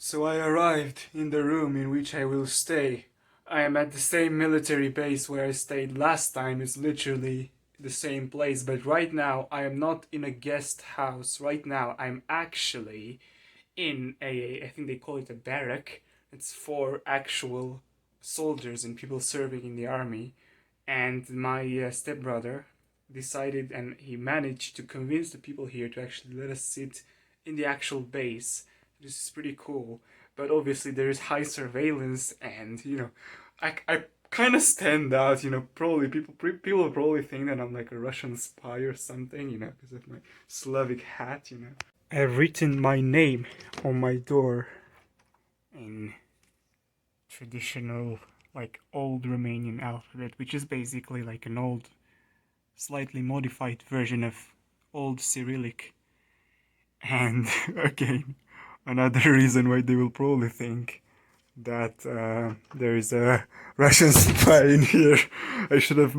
So I arrived in the room in which I will stay. I am at the same military base where I stayed last time. It's literally the same place, but right now I am not in a guest house. Right now I'm actually in I think they call it a barrack. It's for actual soldiers and people serving in the army. And my stepbrother decided, and he managed to convince the people here to actually let us sit in the actual base. This is pretty cool, but obviously there is high surveillance, and I kind of stand out. Probably people will probably think that I'm like a Russian spy or something. Because of my Slavic hat. I've written my name on my door in traditional, like, old Romanian alphabet, which is basically like an old, slightly modified version of old Cyrillic. And again, another reason why they will probably think that there is a Russian spy in here. I should have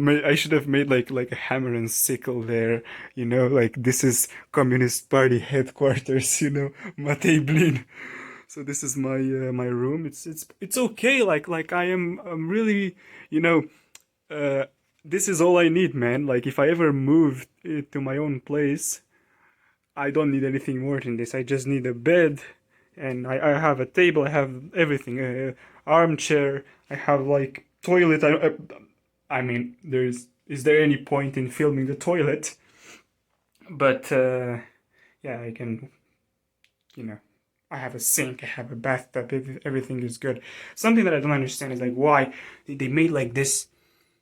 made like a hammer and sickle there. Like this is Communist Party headquarters. Matei Blin. So this is my room. It's okay. Like I'm really this is all I need, man. Like if I ever move to my own place, I don't need anything more than this. I just need a bed, and I have a table. I have everything. Armchair. I have like toilet. I mean, is there any point in filming the toilet? But yeah, I can. I have a sink. I have a bathtub. Everything is good. Something that I don't understand is like why they made like this.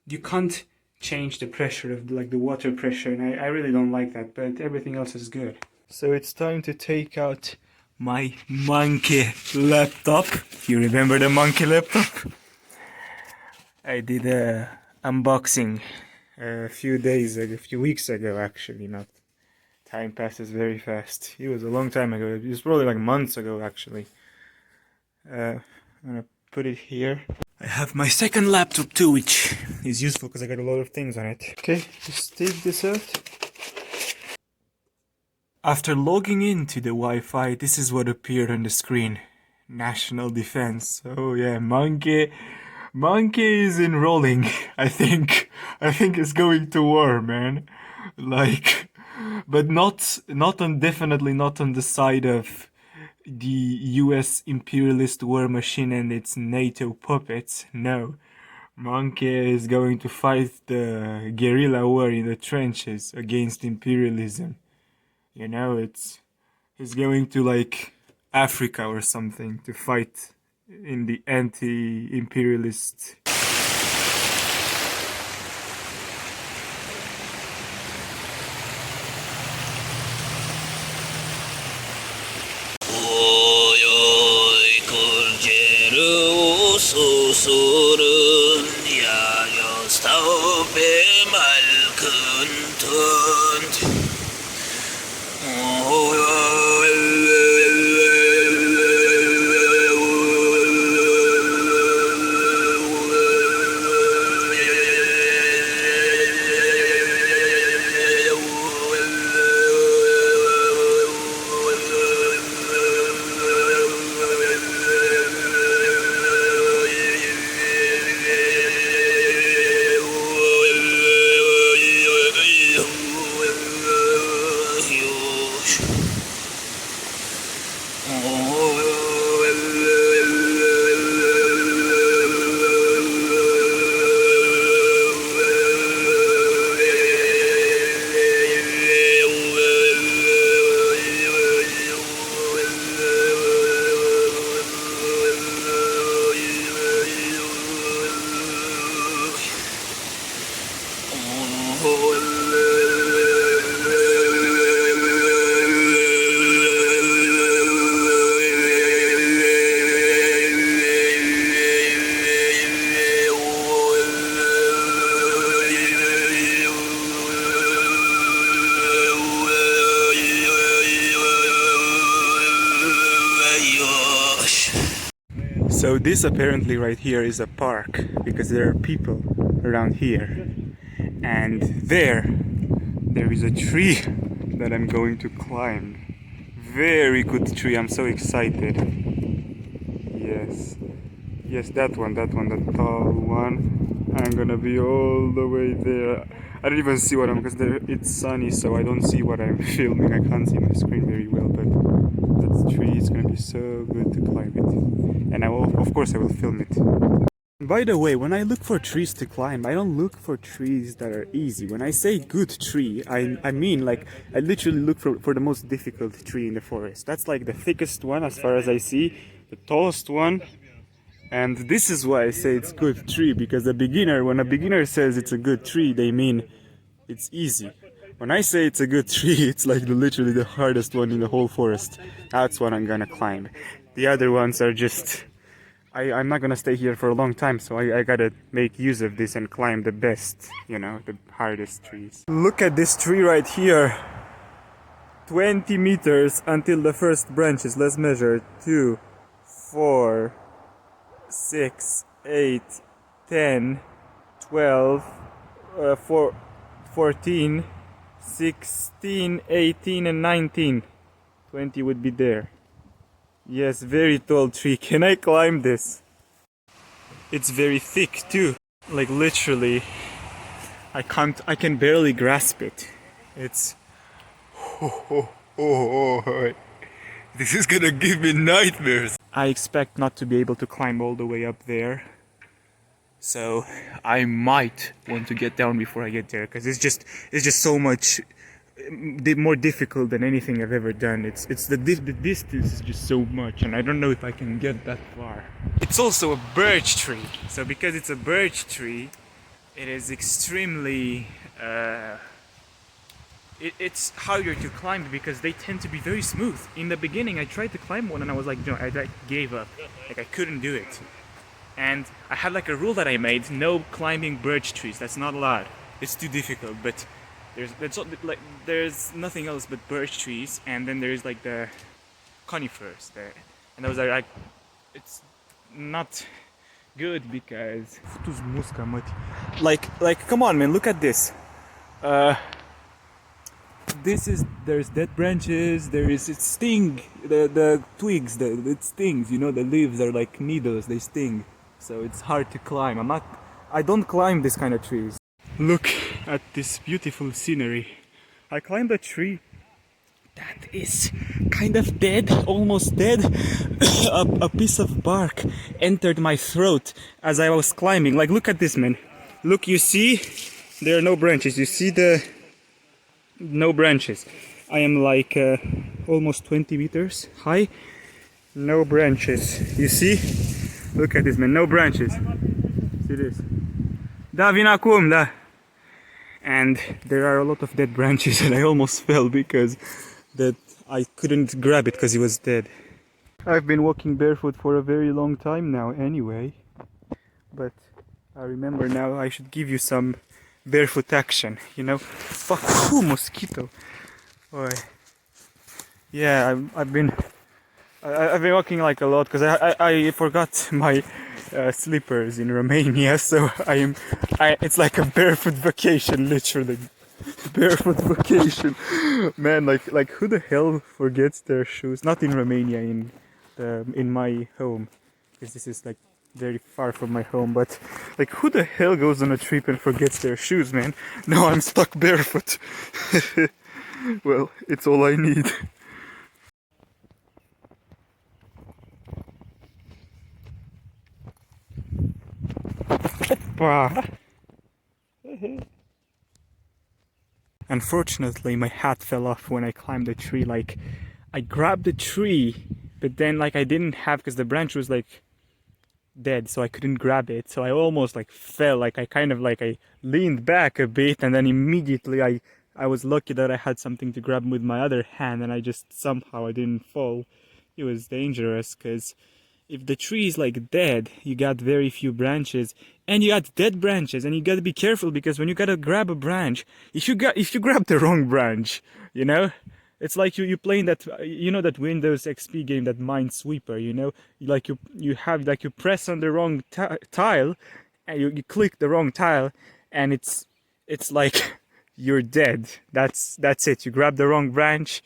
You can't change the pressure of like the water pressure, and I really don't like that, but everything else is good. So it's time to take out my monkey laptop. You remember the monkey laptop? I did a unboxing a few weeks ago actually. Not time passes very fast. It was a long time ago. It was probably like months ago actually. I'm gonna put it here. I have my second laptop too, which is useful because I got a lot of things on it. Okay, just take this out. After logging into the Wi-Fi, this is what appeared on the screen. National Defense. Oh yeah, Monkey is enrolling. I think it's going to war, man. Like, but definitely not on the side of the US imperialist war machine and its NATO puppets. No, Monkey is going to fight the guerrilla war in the trenches against imperialism. He's going to like Africa or something to fight in the anti-imperialist. So this apparently right here is a park, because there are people around here. And there is a tree that I'm going to climb. Very good tree, I'm so excited. Yes. Yes, that one, that tall one. I'm gonna be all the way there. I don't even see what I'm, because it's sunny, so I don't see what I'm filming. I can't see my screen very well, but that tree is gonna be so good to climb it. And I will, of course, I will film it. By the way, when I look for trees to climb, I don't look for trees that are easy. When I say good tree, I mean like I literally look for the most difficult tree in the forest. That's like the thickest one as far as I see, the tallest one. And this is why I say it's good tree, because when a beginner says it's a good tree, they mean it's easy. When I say it's a good tree, it's like literally the hardest one in the whole forest. That's what I'm gonna climb. The other ones are just... I'm not gonna stay here for a long time, so I gotta make use of this and climb the best, you know, the hardest trees. Look at this tree right here. 20 meters until the first branches. Let's measure. 2, 4, 6, 8, 10, 12, 14, 16, 18 and 19. 20 would be there. Yes, very tall tree. Can I climb this? It's very thick too. Like literally, I can barely grasp it. It's... This is gonna give me nightmares. I expect not to be able to climb all the way up there. So I might want to get down before I get there, because it's just so much more difficult than anything I've ever done. The distance is just so much, and I don't know if I can get that far. It's also a birch tree, so because it's a birch tree, it is extremely it's harder to climb because they tend to be very smooth. In the beginning I tried to climb one and I was like, no, I gave up. Like I couldn't do it. And I had like a rule that I made: no climbing birch trees. That's not allowed. It's too difficult. But there's nothing else but birch trees, and then there's like the conifers there, and those are like, it's not good because like come on man, look at this. There's dead branches, it sting, the twigs, it stings, you know, the leaves are like needles, they sting, so it's hard to climb. I don't climb this kind of trees. Look at this beautiful scenery. I climbed a tree that is kind of dead, almost dead. A piece of bark entered my throat as I was climbing. Like, look at this, man. Look, you see, there are no branches. You see no branches. I am like almost 20 meters high. No branches. You see? Look at this, man. No branches. See this? Da, vin acum, da. And there are a lot of dead branches, and I almost fell because I couldn't grab it because it was dead. I've been walking barefoot for a very long time now anyway, but I remember now I should give you some barefoot action, you know? Fuck, ooh, mosquito. Boy. Yeah, I've been walking like a lot because I forgot my slippers in Romania, so it's like a barefoot vacation, literally. Barefoot vacation. Man, like who the hell forgets their shoes? Not in Romania, in my home, because this is like very far from my home, but like who the hell goes on a trip and forgets their shoes, man? Now I'm stuck barefoot. Well, it's all I need. Unfortunately, my hat fell off when I climbed the tree. Like, I grabbed the tree, but then like I didn't have, because the branch was like dead, so I couldn't grab it. So I almost like fell. Like I leaned back a bit, and then immediately I was lucky that I had something to grab with my other hand, and I didn't fall. It was dangerous because if the tree is like dead, you got very few branches, and you got dead branches, and you gotta be careful because when you gotta grab a branch, if you grab the wrong branch, you know, it's like you playing that, you know, that Windows XP game, that Minesweeper, you know, like you press on the wrong tile, and you click the wrong tile, and it's like you're dead. That's it. You grab the wrong branch,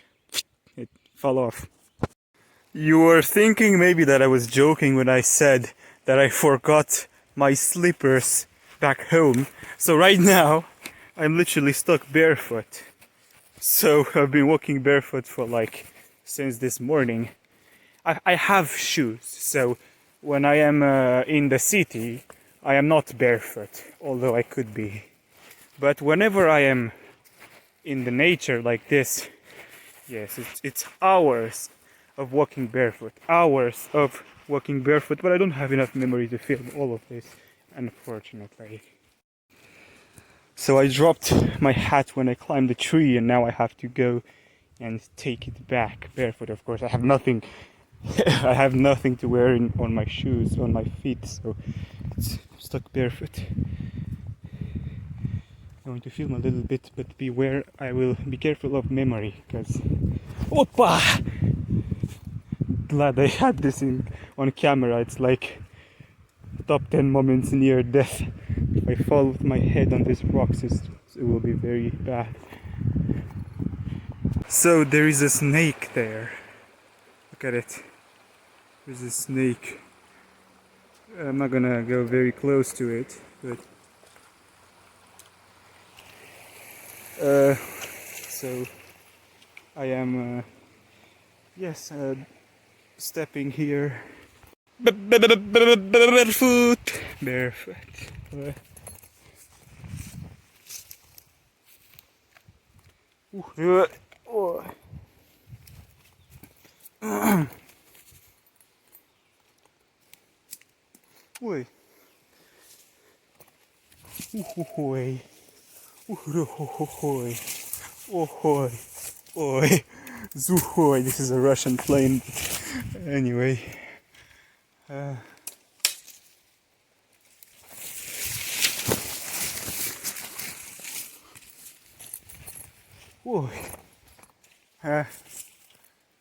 it fall off. You were thinking maybe that I was joking when I said that I forgot my slippers back home. So right now, I'm literally stuck barefoot. So I've been walking barefoot for like since this morning. I have shoes, so when I am in the city, I am not barefoot, although I could be. But whenever I am in the nature like this, yes, it's hours of walking barefoot, hours of walking barefoot, but I don't have enough memory to film all of this, unfortunately. So I dropped my hat when I climbed the tree, and now I have to go and take it back barefoot. Of course, I have nothing. I have nothing to wear on my shoes, on my feet, so it's stuck barefoot. I'm going to film a little bit, but beware. I will be careful of memory, because Opa! Glad I had this on camera. It's like top 10 moments near death. If I fall with my head on these rocks, it will be very bad. So there is a snake there. Look at it. There's a snake. I'm not gonna go very close to it, but so I am yes, stepping here barefoot. Oi. Oi. Oi. Oi. Oi. Zuhoi. This is a Russian plane. Anyway. Oi.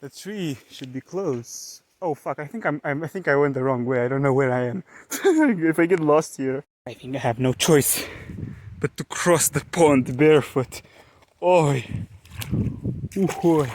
The tree should be close. Oh fuck! I think I think I went the wrong way. I don't know where I am. If I get lost here, I think I have no choice but to cross the pond barefoot. Oi! Oi!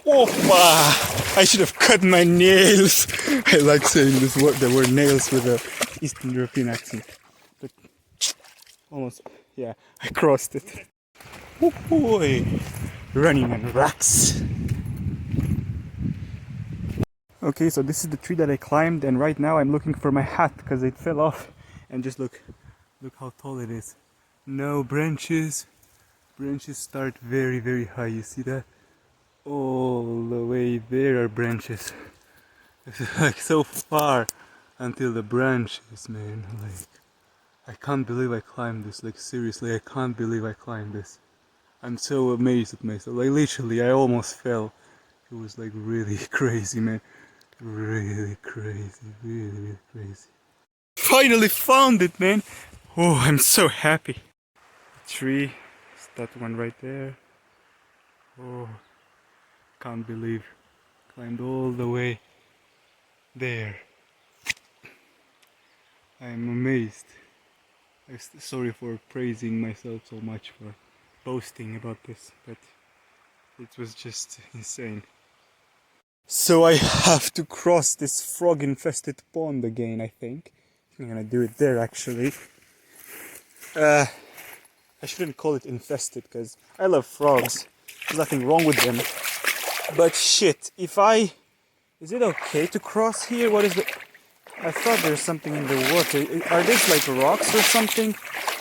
Opa! I should have cut my nails. I like saying this word, the word nails with a Eastern European accent. But almost, yeah, I crossed it. Oi! Running on rocks. Okay, so this is the tree that I climbed, and right now I'm looking for my hat because it fell off. And just look how tall it is. No branches. Branches start very, very high. You see that? All the way there are branches. It's like so far until the branches, man. Like, I can't believe I climbed this. Like, seriously, I can't believe I climbed this. I'm so amazed at myself. Like, literally, I almost fell. It was like really crazy, man. Really crazy. Really crazy. Finally found it, man. Oh, I'm so happy. The tree. It's that one right there. Oh. Can't believe climbed all the way there. I'm amazed. Sorry for praising myself so much, for boasting about this, but it was just insane. So I have to cross this frog infested pond again, I think. I'm gonna do it there actually. I shouldn't call it infested because I love frogs. There's nothing wrong with them. But shit, is it okay to cross here? What is the... I thought there's something in the water. Are these like rocks or something?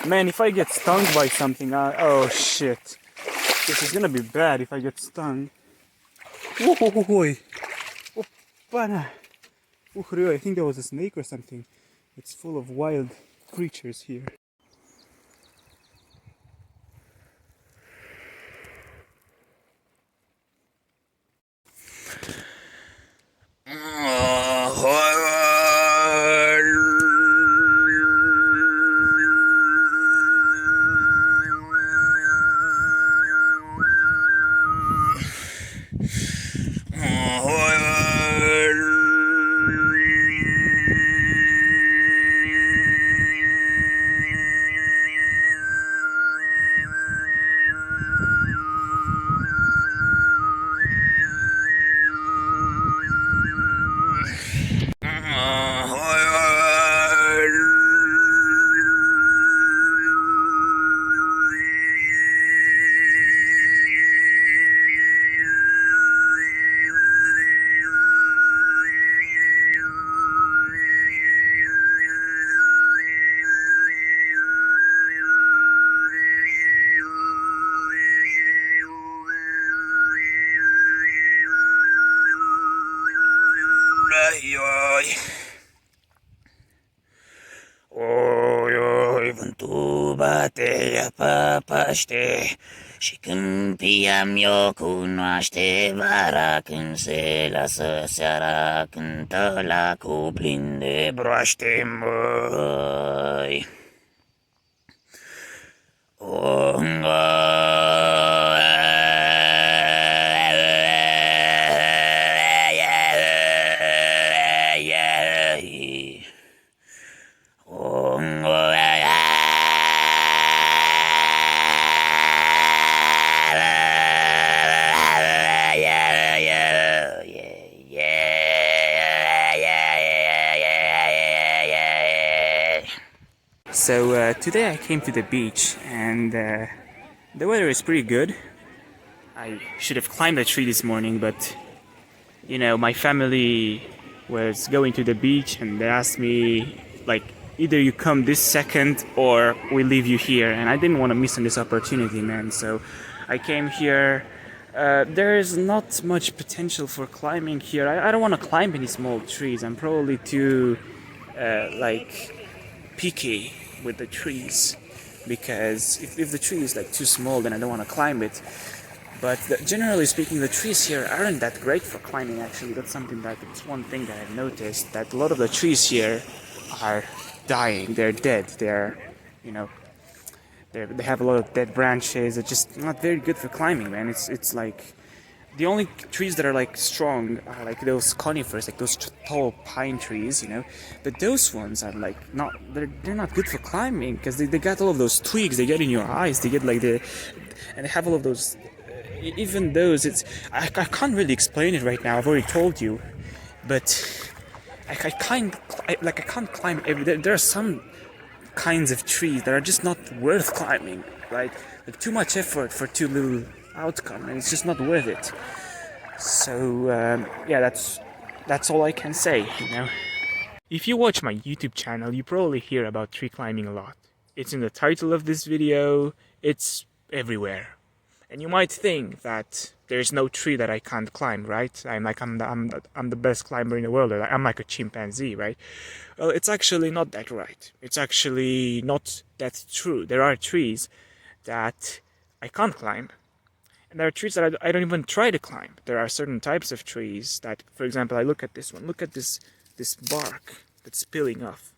Man, if I get stung by something, oh shit. This is gonna be bad if I get stung. I think there was a snake or something. It's full of wild creatures here. bate papaste. Shikun piam yo kunwaste varakun se la seara kuntola kuplinde broaste moi. So today I came to the beach and the weather is pretty good. I should have climbed a tree this morning, but you know, my family was going to the beach and they asked me, like, either you come this second or we leave you here. And I didn't want to miss on this opportunity, man. So I came here. There is not much potential for climbing here. I don't want to climb any small trees. I'm probably too, like, picky with the trees because if the tree is like too small, then I don't want to climb it. But generally speaking, the trees here aren't that great for climbing. Actually, that's something that it's one thing that I've noticed, that a lot of the trees here are dying. They're dead. They're, you know, they have a lot of dead branches. It's just not very good for climbing, man. It's like the only trees that are like strong are like those conifers, like those tall pine trees, you know. But those ones are like not, they're not good for climbing because they got all of those twigs. They get in your eyes. They get like and they have all of those. Even those, I can't really explain it right now. I've already told you, but I can't climb every. There are some kinds of trees that are just not worth climbing, right? Like too much effort for too little outcome, and it's just not worth it. So yeah, that's all I can say, you know. If you watch my YouTube channel, you probably hear about tree climbing a lot. It's in the title of this video. It's everywhere. And you might think that there's no tree that I can't climb, right? I'm the best climber in the world. I'm like a chimpanzee, right? Well, it's actually not that right. It's actually not that true. There are trees that I can't climb, and there are trees that I don't even try to climb. There are certain types of trees that, for example, I look at this one. Look at this bark that's peeling off.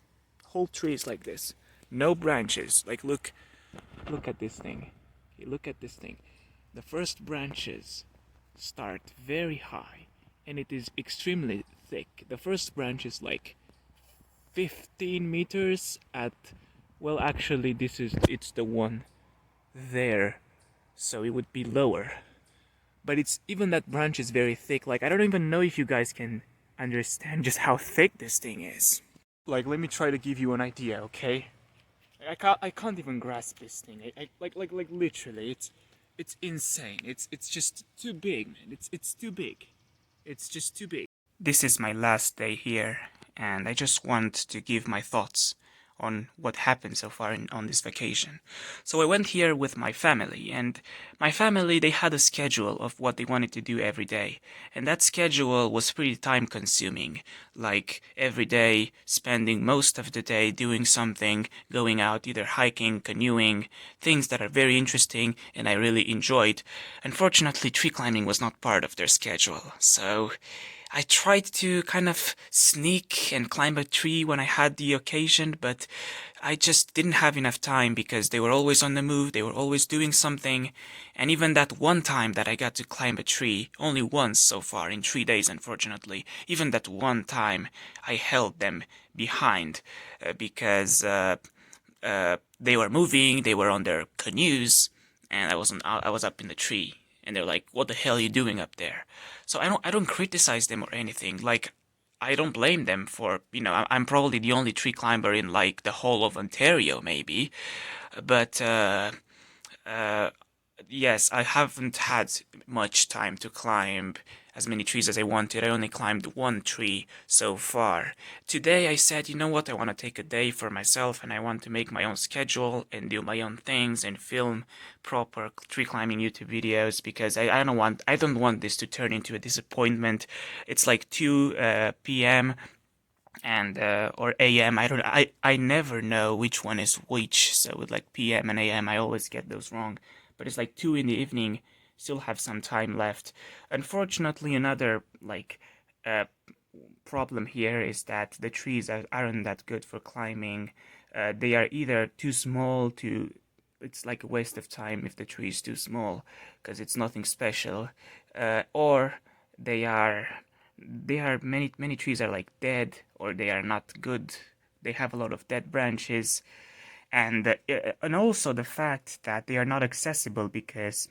Whole trees like this, no branches. Like look at this thing. Okay, look at this thing. The first branches start very high and it is extremely thick. The first branch is like 15 meters at, well, actually it's the one there, so it would be lower. But it's even that branch is very thick. Like I don't even know if you guys can understand just how thick this thing is. Like let me try to give you an idea, okay? I can't even grasp this thing. Like literally, it's insane. It's just too big, man. It's too big. It's just too big. This is my last day here, and I just want to give my thoughts on what happened so far on this vacation. So I went here with my family, and my family, they had a schedule of what they wanted to do every day, and that schedule was pretty time consuming, like every day spending most of the day doing something, going out either hiking, canoeing, things that are very interesting and I really enjoyed. Unfortunately, tree climbing was not part of their schedule, so I tried to kind of sneak and climb a tree when I had the occasion, but I just didn't have enough time because they were always on the move, they were always doing something, and even that one time that I got to climb a tree, only once so far in 3 days unfortunately, even that one time I held them behind because they were moving, they were on their canoes, and I was up in the tree. And they're like, "What the hell are you doing up there?" So I don't criticize them or anything. Like, I don't blame them for, you know, I'm probably the only tree climber in like the whole of Ontario, maybe. But uh, yes, I haven't had much time to climb as many trees as I wanted. I only climbed one tree so far. Today I said, you know what, I want to take a day for myself and I want to make my own schedule and do my own things and film proper tree climbing YouTube videos because I don't want this to turn into a disappointment. It's like 2 p.m. and or AM. I never know which one is which. So with like PM and AM, I always get those wrong. But it's like 2 in the evening. Still have some time left. Unfortunately, another like uh, problem here is that the trees aren't that good for climbing. They are either too small to. It's like a waste of time if the tree is too small, because it's nothing special, or they are many trees are like dead, or they are not good. They have a lot of dead branches, and also the fact that they are not accessible, because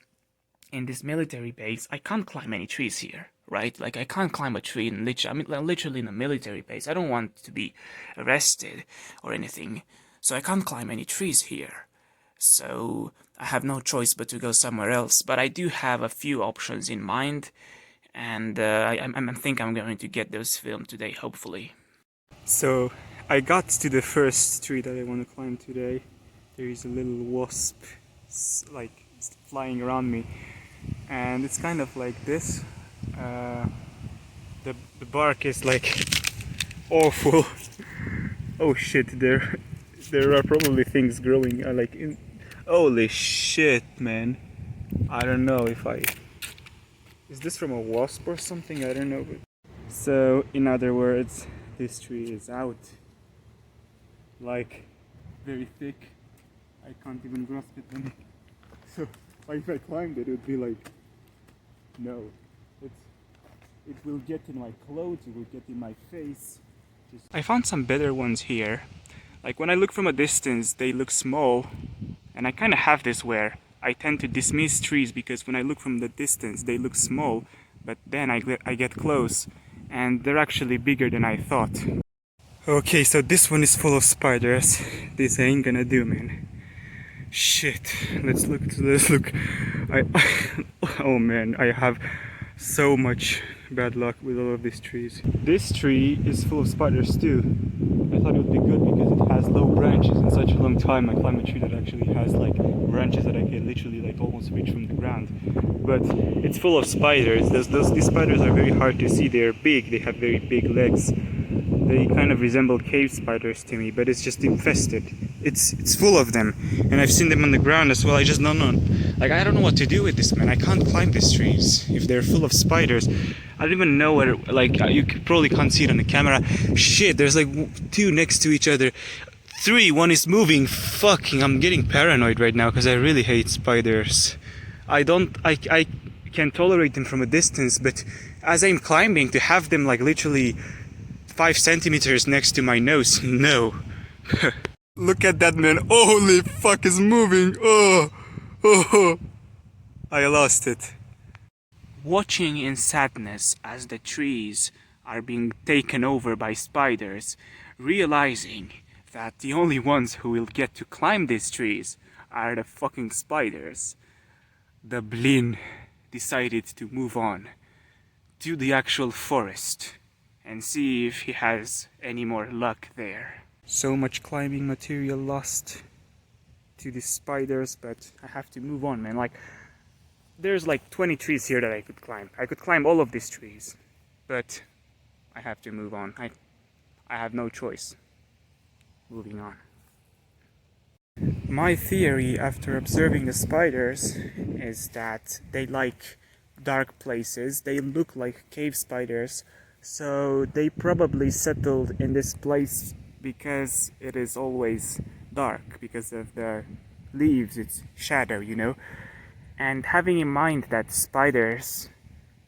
in this military base I can't climb any trees here, right? Like I can't climb a tree in literally in a military base. I don't want to be arrested or anything, so I can't climb any trees here. So I have no choice but to go somewhere else. But I do have a few options in mind, and I think I'm going to get those filmed today, hopefully. So I got to the first tree that I want to climb today. There is a little wasp like flying around me, and it's kind of like this. Uh, the bark is like awful. Oh shit! There are probably things growing like in. Holy shit, man! I don't know if I. Is this from a wasp or something? I don't know. So, in other words, this tree is out. Like, very thick. I can't even grasp it. So, if I climbed it, it would be like, no. It will get in my clothes, it will get in my face. I found some better ones here. Like, when I look from a distance, they look small. And I kind of have this where I tend to dismiss trees because when I look from the distance, they look small. But then I get close, and they're actually bigger than I thought. Okay, so this one is full of spiders. This ain't gonna do, man. Shit. Let's look. I oh man, I have so much bad luck with all of these trees. This tree is full of spiders too. I thought it would be good because it has low branches. In such a long time I climbed a tree that actually has like branches that I can literally like almost reach from the ground. But it's full of spiders. These spiders are very hard to see. They're big, they have very big legs. They kind of resemble cave spiders to me, but it's just infested. It's full of them, and I've seen them on the ground as well. I just don't know. Like, I don't know what to do with this, man. I can't climb these trees if they're full of spiders. I don't even know where. Like, you probably can't see it on the camera. Shit, there's like two next to each other. Three, one is moving. Fucking, I'm getting paranoid right now because I really hate spiders. I can tolerate them from a distance, but as I'm climbing, to have them like literally 5 centimeters next to my nose, no. Look at that, man. Holy fuck, is moving. Oh, I lost it. Watching in sadness as the trees are being taken over by spiders, realizing that the only ones who will get to climb these trees are the fucking spiders, the Blin decided to move on to the actual forest and see if he has any more luck there. So much climbing material lost to the spiders, but I have to move on, man. Like, there's like 20 trees here that I could climb. I could climb all of these trees, but I have to move on. I have no choice. Moving on. My theory after observing the spiders is that they like dark places. They look like cave spiders, so they probably settled in this place because it is always dark, because of the leaves, it's shadow, you know. And having in mind that spiders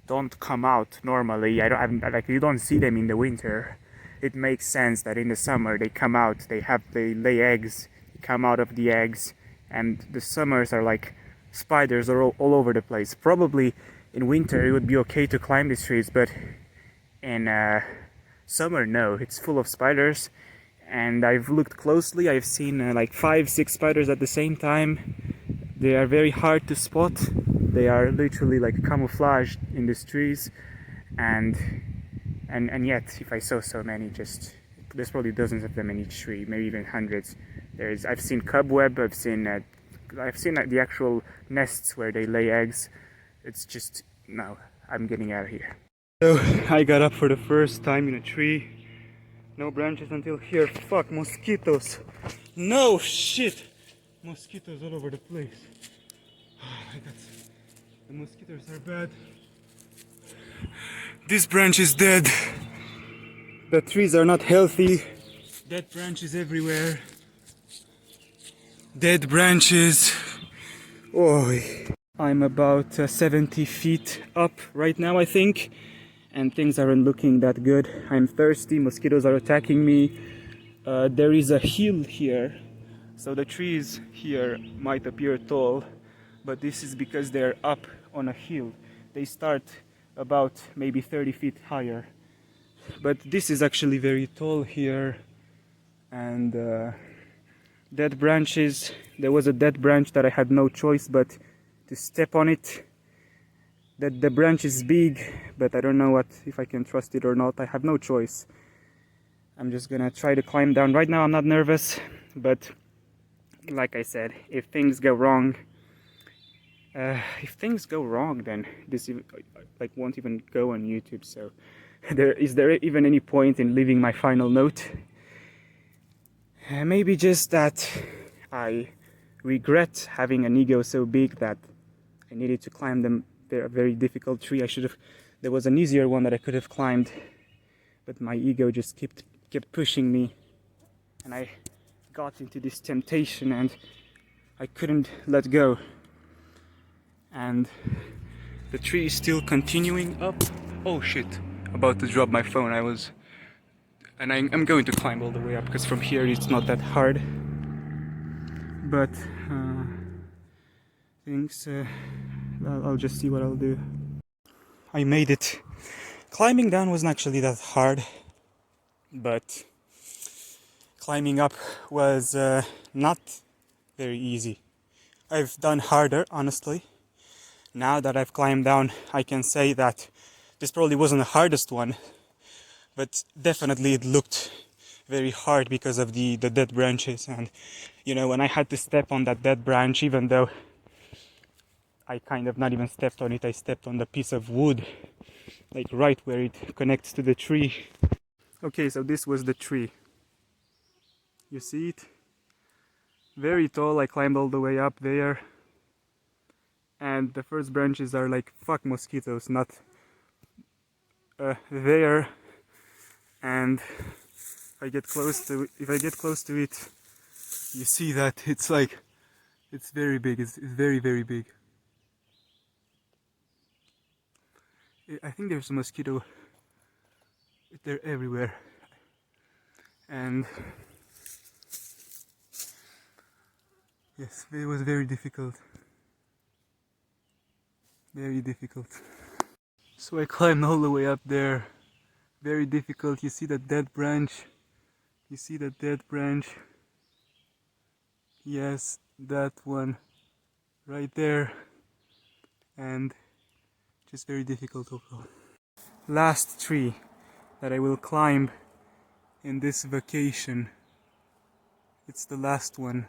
don't come out normally, like you don't see them in the winter, it makes sense that in the summer they come out, they lay eggs, they come out of the eggs, and the summers are like spiders are all over the place. Probably in winter it would be okay to climb these trees, but in summer, no, it's full of spiders. And I've looked closely, I've seen like 5-6 spiders at the same time. They are very hard to spot. They are literally like camouflaged in these trees, and yet if I saw so many, there's probably dozens of them in each tree, maybe even hundreds. I've seen cobweb, I've seen the actual nests where they lay eggs. It's just, no, I'm getting out of here. So I got up for the first time in a tree. No branches until here. Fuck, mosquitoes. No shit! Mosquitoes all over the place. Oh my god. The mosquitoes are bad. This branch is dead. The trees are not healthy. Dead branches everywhere. Dead branches. Oh. I'm about 70 feet up right now, I think. And things aren't looking that good. I'm thirsty, mosquitoes are attacking me. There is a hill here, so the trees here might appear tall, but this is because they're up on a hill. They start about maybe 30 feet higher. But this is actually very tall here, and dead branches. There was a dead branch that I had no choice but to step on it. That the branch is big, but I don't know if I can trust it or not. I have no choice. I'm just gonna try to climb down. Right now I'm not nervous, but like I said, if things go wrong, then this like won't even go on YouTube. So is there even any point in leaving my final note? Maybe just that I regret having an ego so big that I needed to climb them. They're a very difficult tree. There was an easier one that I could have climbed, but my ego just kept pushing me, and I got into this temptation and I couldn't let go. And the tree is still continuing up. Oh shit, about to drop my phone. I'm going to climb all the way up because from here it's not that hard. But I'll just see what I'll do. I made it. Climbing down wasn't actually that hard, but climbing up was not very easy. I've done harder, honestly. Now that I've climbed down, I can say that this probably wasn't the hardest one, but definitely it looked very hard because of the dead branches. And you know, when I had to step on that dead branch, even though I kind of not even stepped on it, I stepped on the piece of wood, like right where it connects to the tree. Okay, so this was the tree. You see it? Very tall. I climbed all the way up there. And the first branches are like, fuck mosquitoes, not there. And if I get close to it, you see that it's like, it's very big. It's very, very big. I think there's a mosquito. They're everywhere. And yes, it was very difficult. Very difficult. So I climbed all the way up there. Very difficult. You see that dead branch? You see that dead branch? Yes, that one. Right there. And just very difficult overall. Last tree that I will climb in this vacation. It's the last one.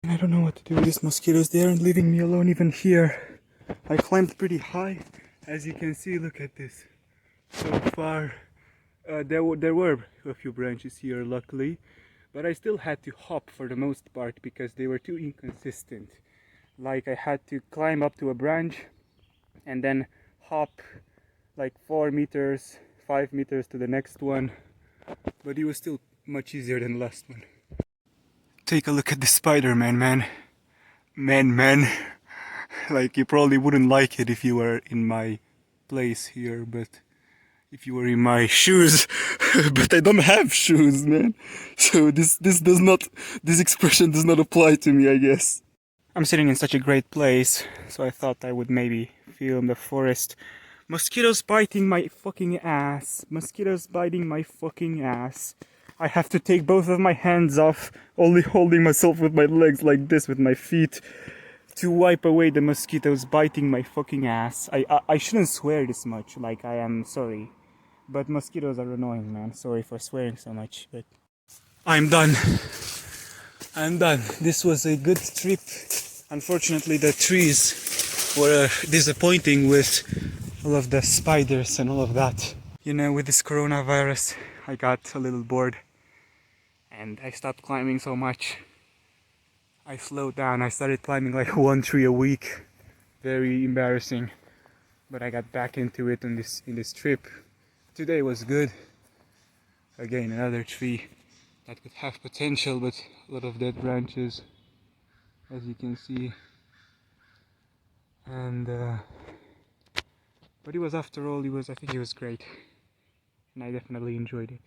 And I don't know what to do with these mosquitoes. They aren't leaving me alone even here. I climbed pretty high. As you can see, look at this. So far, there were a few branches here, luckily, but I still had to hop for the most part because they were too inconsistent. Like I had to climb up to a branch and then hop like 4 meters, 5 meters to the next one, but it was still much easier than the last one. Take a look at the Spider-Man, man. Man. Like, you probably wouldn't like it if you were in my place here, but if you were in my shoes, but I don't have shoes, man. So this expression does not apply to me, I guess. I'm sitting in such a great place, so I thought I would maybe film the forest. Mosquitoes biting my fucking ass. Mosquitoes biting my fucking ass. I have to take both of my hands off, only holding myself with my legs like this with my feet to wipe away the mosquitoes biting my fucking ass. I shouldn't swear this much, like I am sorry. But mosquitoes are annoying, man. Sorry for swearing so much, but I'm done. I'm done. This was a good trip. Unfortunately, the trees were disappointing with all of the spiders and all of that. You know, with this coronavirus, I got a little bored and I stopped climbing so much. I slowed down. I started climbing like 1 tree a week. Very embarrassing. But I got back into it in this trip. Today was good. Again, another tree that could have potential, but a lot of dead branches, as you can see. And but it was, after all, I think it was great, and I definitely enjoyed it.